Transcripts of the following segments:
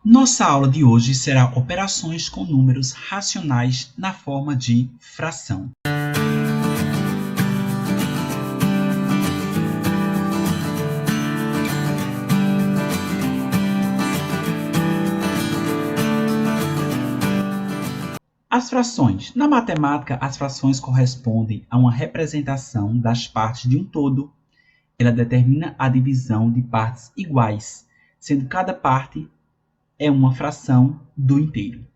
Nossa aula de hoje será operações com números racionais na forma de fração. As frações. Na matemática, as frações correspondem a uma representação das partes de um todo. Ela determina a divisão de partes iguais, sendo cada parte é uma fração do inteiro.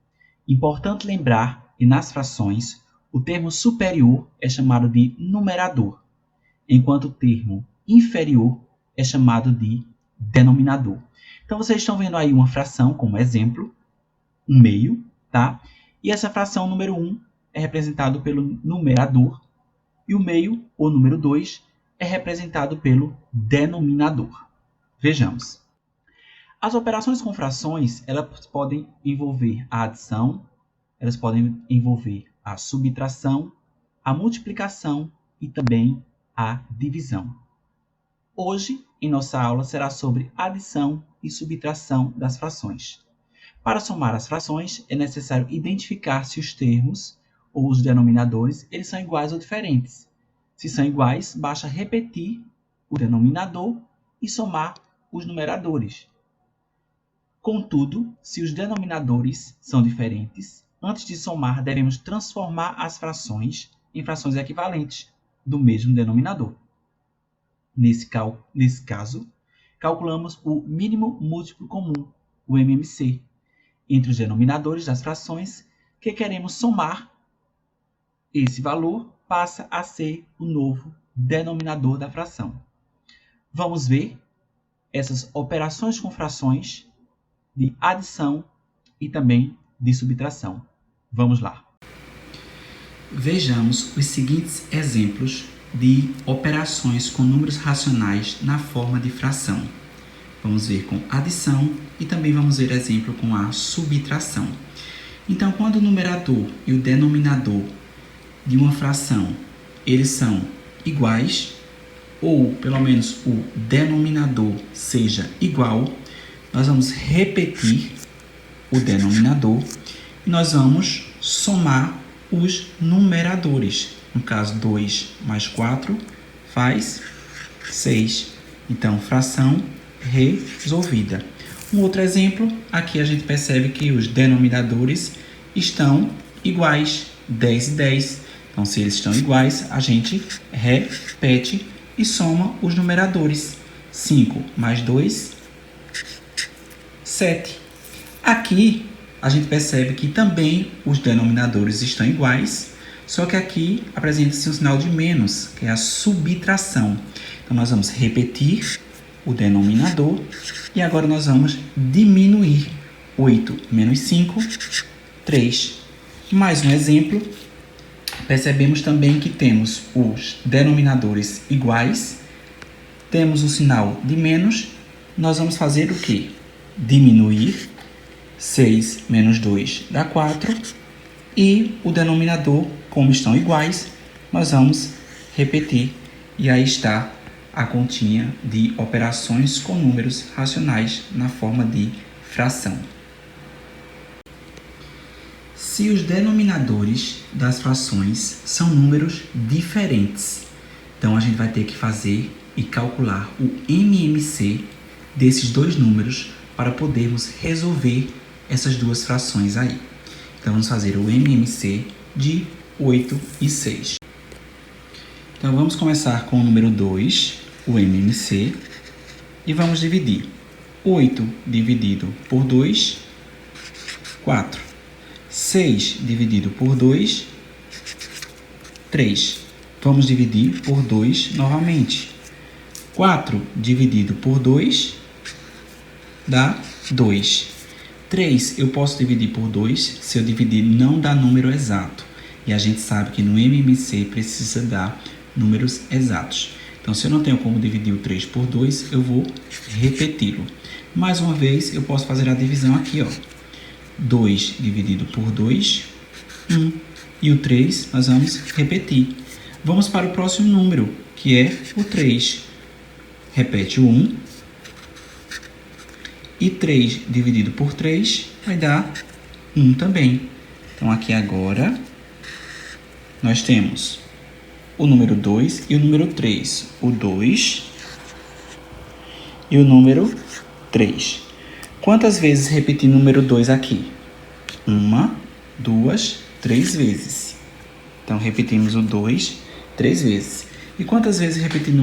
Importante lembrar que nas frações, o termo superior é chamado de numerador, enquanto o termo inferior é chamado de denominador. Então, vocês estão vendo aí uma fração como exemplo, 1/2, tá? E essa fração número 1 é representado pelo numerador e o meio, ou número 2, é representado pelo denominador. Vejamos. As operações com frações, elas podem envolver a adição, elas podem envolver a subtração, a multiplicação e também a divisão. Hoje, em nossa aula, será sobre adição e subtração das frações. Para somar as frações, é necessário identificar se os termos ou os denominadores eles são iguais ou diferentes. Se são iguais, basta repetir o denominador e somar os numeradores. Contudo, se os denominadores são diferentes, antes de somar, devemos transformar as frações em frações equivalentes do mesmo denominador. Nesse caso, calculamos o mínimo múltiplo comum, o MMC, entre os denominadores das frações que queremos somar. Esse valor passa a ser o novo denominador da fração. Vamos ver essas operações com frações de adição e também de subtração. Vamos lá. Vejamos os seguintes exemplos de operações com números racionais na forma de fração. Vamos ver com adição e também vamos ver exemplo com a subtração. Então, quando o numerador e o denominador de uma fração eles são iguais, ou pelo menos o denominador seja igual, nós vamos repetir o denominador e nós vamos somar os numeradores. No caso, 2 mais 4 faz 6. Então, fração resolvida. Um outro exemplo, aqui a gente percebe que os denominadores estão iguais, 10 e 10. Então, se eles estão iguais, a gente repete e soma os numeradores. 5 mais 2, 7. Aqui, a gente percebe que também os denominadores estão iguais, só que aqui apresenta-se um sinal de menos, que é a subtração. Então, nós vamos repetir o denominador e agora nós vamos diminuir. 8 menos 5, 3. Mais um exemplo. Percebemos também que temos os denominadores iguais, temos o sinal de menos, nós vamos fazer o quê? Diminuir. 6 menos 2 dá 4. E o denominador, como estão iguais, nós vamos repetir. E aí está a continha de operações com números racionais na forma de fração. Se os denominadores das frações são números diferentes, então a gente vai ter que fazer e calcular o MMC desses dois números para podermos resolver essas duas frações aí. Então, vamos fazer o MMC de 8 e 6. Então, vamos começar com o número 2, o MMC, e vamos dividir. 8 dividido por 2, 4. 6 dividido por 2, 3. Vamos dividir por 2 novamente. 4 dividido por 2 dá 2. 3 eu posso dividir por 2, se eu dividir não dá número exato. E a gente sabe que no MMC precisa dar números exatos. Então, se eu não tenho como dividir o 3 por 2, eu vou repeti-lo. Mais uma vez, eu posso fazer a divisão aqui, ó. 2 dividido por 2, 1. E o 3 nós vamos repetir. Vamos para o próximo número, que é o 3. Repete o 1. E 3 dividido por 3 vai dar 1 também. Então, aqui agora, nós temos o número 2 e o número 3. O 2 e o número 3. Quantas vezes repetir o número 2 aqui? 1, 2, 3 vezes. Então, repetimos o 2 3 vezes. E quantas vezes repetir o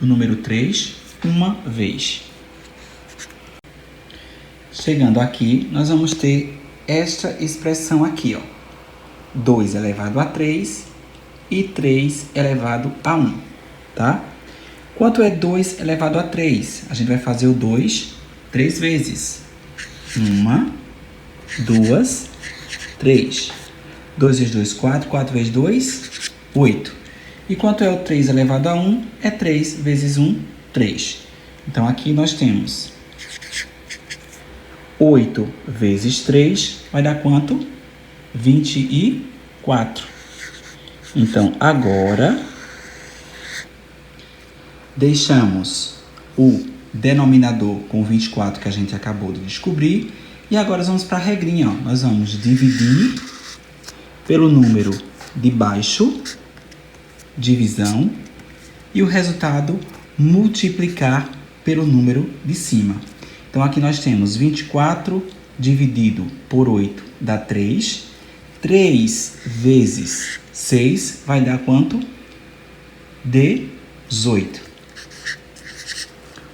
número 3? Uma vez. Chegando aqui, nós vamos ter esta expressão aqui, ó. 2 elevado a 3 e 3 elevado a 1, tá? Quanto é 2 elevado a 3? A gente vai fazer o 2 3 vezes. 1, 2, 3. 2 vezes 2, 4. 4 vezes 2, 8. E quanto é o 3 elevado a 1? É 3 vezes 1, 3. Então, aqui nós temos 8 vezes 3 vai dar quanto? 24. Então, agora, deixamos o denominador com 24 que a gente acabou de descobrir. E agora nós vamos para a regrinha, ó. Nós vamos dividir pelo número de baixo, divisão, e o resultado multiplicar pelo número de cima. Então, aqui nós temos 24 dividido por 8 dá 3. 3 vezes 6 vai dar quanto? 18.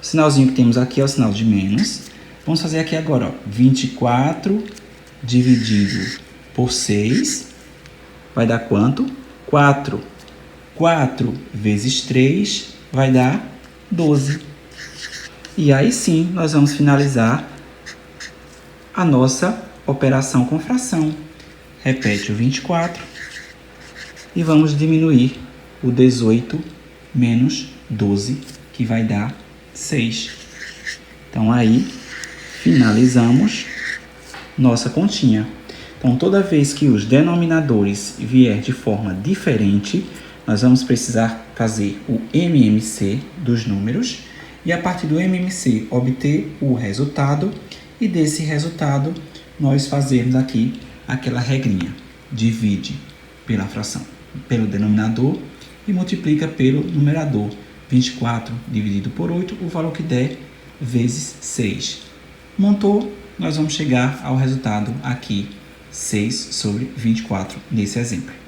O sinalzinho que temos aqui é o sinal de menos. Vamos fazer aqui agora, ó. 24 dividido por 6 vai dar quanto? 4. 4 vezes 3 vai dar 12. E aí sim, nós vamos finalizar a nossa operação com fração. Repete o 24 e vamos diminuir o 18 menos 12, que vai dar 6. Então, aí, finalizamos nossa continha. Então, toda vez que os denominadores vier de forma diferente, nós vamos precisar fazer o MMC dos números e, a partir do MMC, obter o resultado, e desse resultado nós fazemos aqui aquela regrinha. Divide pela fração, pelo denominador, e multiplica pelo numerador. 24 dividido por 8, o valor que der, vezes 6. Montou, nós vamos chegar ao resultado aqui, 6 sobre 24, nesse exemplo.